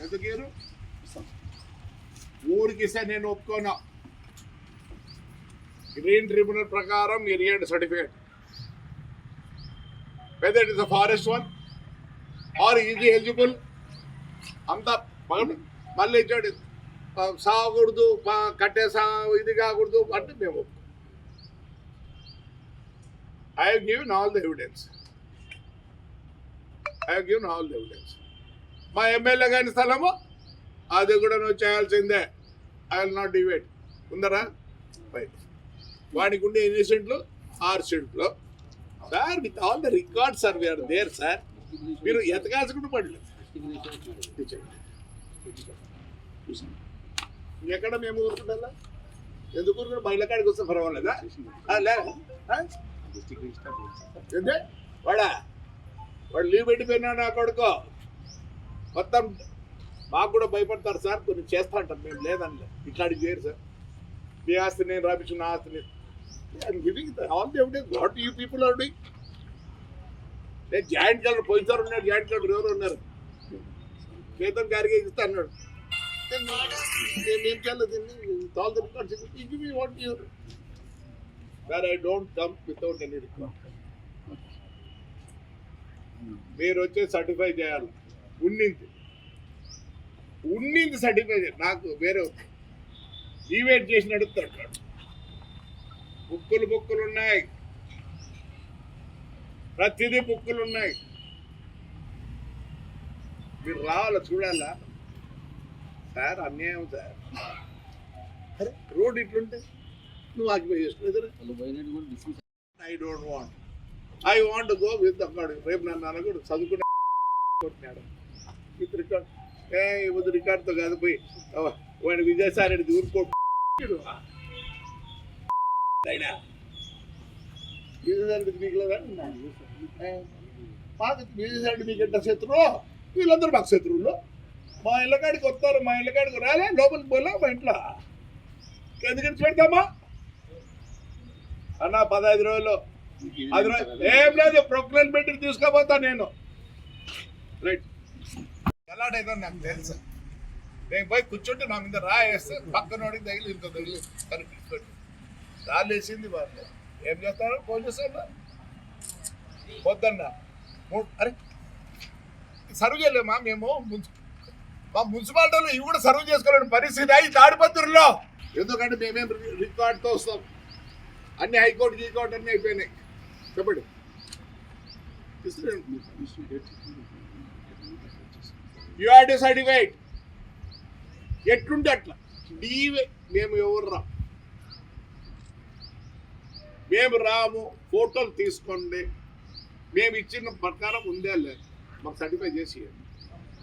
ఎందుకు ఇయ్యరు? ఊరికి ఇస్తే నేను ఒప్పుకోను. గ్రీన్ ట్రిబ్యునల్ ప్రకారం మీరు ఇవ్వండి certificate, whether it is a forest one or easy eligible. అంతా మళ్ళీ ఇచ్చాడు సాగకూడదు, కట్టే ఇది కాకూడదు అంటే మేము ఒప్పుకోం. I have given all the evidence. మా ఎమ్మెల్యే గారి స్థలము అది కూడా నువ్వు చేయాల్సిందే. I will not deviate. ఉందరా రైట్. వాడికి ఉండే ఎన్ని సెంట్లు? 6 సెంట్లు sir. With all the records sir we are there. Sir ఎతకాల్సుకుంటూ పడలేదు. ఎక్కడ మేము ఊరుకుంటా? ఎందుకు ఊరుకుంటా? మహిళ కాడికి వస్తే పర్వాలేదా? ఏంటే వాడు లీవ్ పెట్టిపోయినా నా కొడుకో మొత్తం మాకు కూడా భయపడతారు సార్. కొన్ని చేస్తా అంటారు, మేము లేదండి ఇట్లాంటి చేయరు సార్. మీ ఆస్తి నేను రాపించు, నా ఆస్తి నేను giving all the evidence. What you people are doing? నేను జాయింట్ కలర్ పోయినసారి ఉన్నాడు, జాయింట్ కలర్ ఎవరు ఉన్నారు? కేతన్ గారికి ఇస్తా అన్నాడు. నేను చేయలేదు all the records. Give me what you sir. I don't come without any record. మీరు వచ్చి సర్టిఫై చేయాలి. ఉన్నింది సర్టిఫై చేయాలి. నాకు వేరే ఈవేట్ చేసి నడుపుతాడు. బుక్కులు ఉన్నాయి, ప్రతిదీ బుక్కులు ఉన్నాయి. మీరు రావాలా, చూడాలా సార్? అన్యాయం సార్. అరే రోడ్ ఇట్లుంటే నువ్వు ఆక్యుపై చేసుకోలేదు. ఐ వాంట్ గో విత్ అన్నాడు. రేపు నన్ను అనకూడదు, చదువుకునే కొట్టినాడు విత్ రికార్డ్. వద్దు రికార్డ్తో కాదు, పోయి వాడిని విజయసాయి రెడ్డి ఊరుకో. విజయసాయి రెడ్డి మీకు ఎంత శత్రువు? వీళ్ళందరూ మాకు శత్రువులు. మా ఇళ్ళకాడికి వస్తారు, మా ఇళ్ళకాడికి రాలే, లోపలికి పోలే మా ఇంట్లో ఎందుకని పెడతామా అన్న? 15 రోజులు ఏం లేదు, ప్రొక్లైన్మెంట్ తీసుకోపోతా నేను. రైట్. ఎలాంటిదో నాకు తెలుసు. నేను పోయి కూర్చుంటే నా మీద రాయేస్తే పక్కనోడికి తగిలి ఇంత తగిలి కనిపించుకోండి. రాళ్ళు వేసింది వాళ్ళు. ఏం చేస్తారు పోలీసులు? వద్దన్నా. అరే సర్వ్ చేయలేమా మేము? మా మున్సిపాలిటీలో ఇవి కూడా సర్వ్ చేసుకోలేని పరిస్థితి ఈ తాడిపత్రుల్లో. ఎందుకంటే మేమేం రికార్డుతో వస్తాం. అన్ని హైకోర్టు గీకోర్టు అన్నీ అయిపోయినాయి. చెప్పండి. You are certified. ఎట్లుంటే అట్లా డీవే. మేము ఎవరు రా, మేము రాము. ఫోటోలు తీసుకోండి. మేము ఇచ్చిన ప్రకారం ఉందే లేదు, మాకు సర్టిఫై చేసి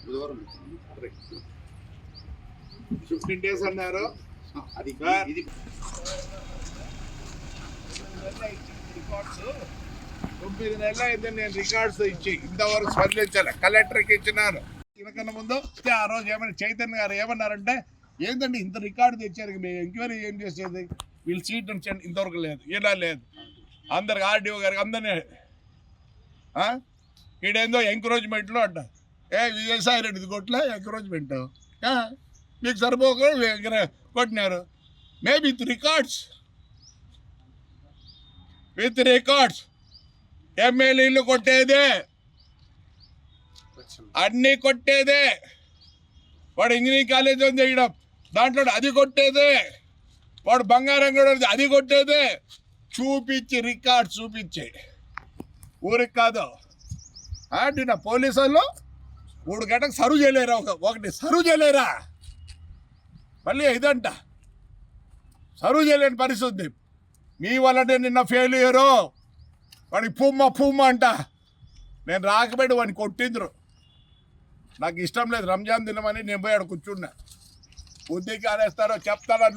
బుధవారం 15 days అన్నారు. అది రికార్డ్స్ 9 నెలలు అయితే నేను రికార్డ్స్ ఇచ్చి ఇంతవరకు స్పందించాలి. కలెక్టర్కి ఇచ్చినాను. ఇనకన్నా ముందు ఆ రోజు ఏమైనా చైతన్య గారు ఏమన్నారంటే, ఏంటంటే ఇంత రికార్డు తెచ్చారు, మేము ఎంక్వైరీ ఏం చేసేది? వీళ్ళు సీట్ ఇంతవరకు లేదు, ఇలా లేదు. అందరికి ఆర్డీఓ గారికి అందరినీ ఈడేందో ఎంకరేజ్మెంట్లో అంట. విజయసాయి రెడ్డిది కొట్లే ఎంకరేజ్మెంట్. మీకు సరిపోక కొట్టినారు. మేబీ విత్ రికార్డ్స్ ఎమ్మెల్యేలు కొట్టేదే, అన్నీ కొట్టేదే. వాడు ఇంజనీరింగ్ కాలేజ్ అని చేయడం, దాంట్లో అది కొట్టేదే. వాడు బంగారం కూడా అది కొట్టేదే. చూపించి రికార్డ్స్ చూపించి ఊరికి కాదు. నా పోలీసు వాళ్ళు 3 గంటలకు సర్వ్ చేయలేరా? ఒకటి సర్వ్ చేయలేరా? మళ్ళీ ఇదంట సర్వ్ చేయలేని పరిస్థితి. మీ వల్లనే నిన్న ఫెయిల్యూరు. వాడికి పుమ్మ అంట. నేను రాకపోయి వాడిని కొట్టిండ్రు. నాకు ఇష్టం లేదు, రంజాన్ దినమని నేను పోయి ఆడ కూర్చున్నా. బుద్ధికి ఆనేస్తారో చెప్తాను.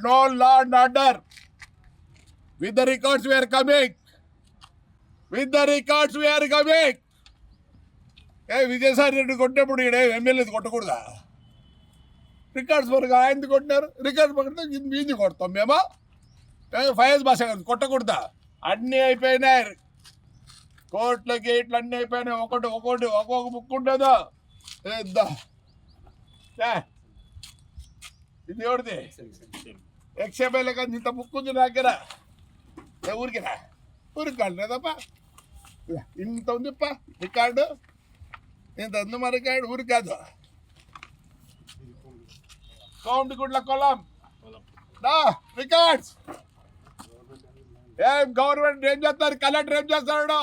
No law and order. With the records we are coming. Vijayasai Reddy కొట్టినప్పుడు ఈడ ఎమ్మెల్యేది కొట్టకూడదా? రికార్డ్స్ వరకు ఆయనది కొట్టినారు. రికార్డ్స్ పక్కన మీది కొడతాం మేమా? ఫైజ్ భాష కొట్టకూడదా? అన్నీ అయిపోయినాయి. కోర్టులు గేట్లు అన్నీ అయిపోయినాయి. ఒక్కొక్క బుక్ ఉండదు. ఇది ఎవరిది ఎక్స్ఎంఎల్ కానీ ఇంత బుక్ ఉంది నా దగ్గర ఊరికిరా ఊరికి లేదప్ప ఇంత ఉందిప్ప రికార్డు ఇంత ఉంది మా రికార్డు ఊరికి కాదు కోమటిగుడ్ల కొలం రికార్డ్స్ ఏం గవర్నమెంట్ ఏం చేస్తారు కలెక్టర్ ఏం చేస్తాడు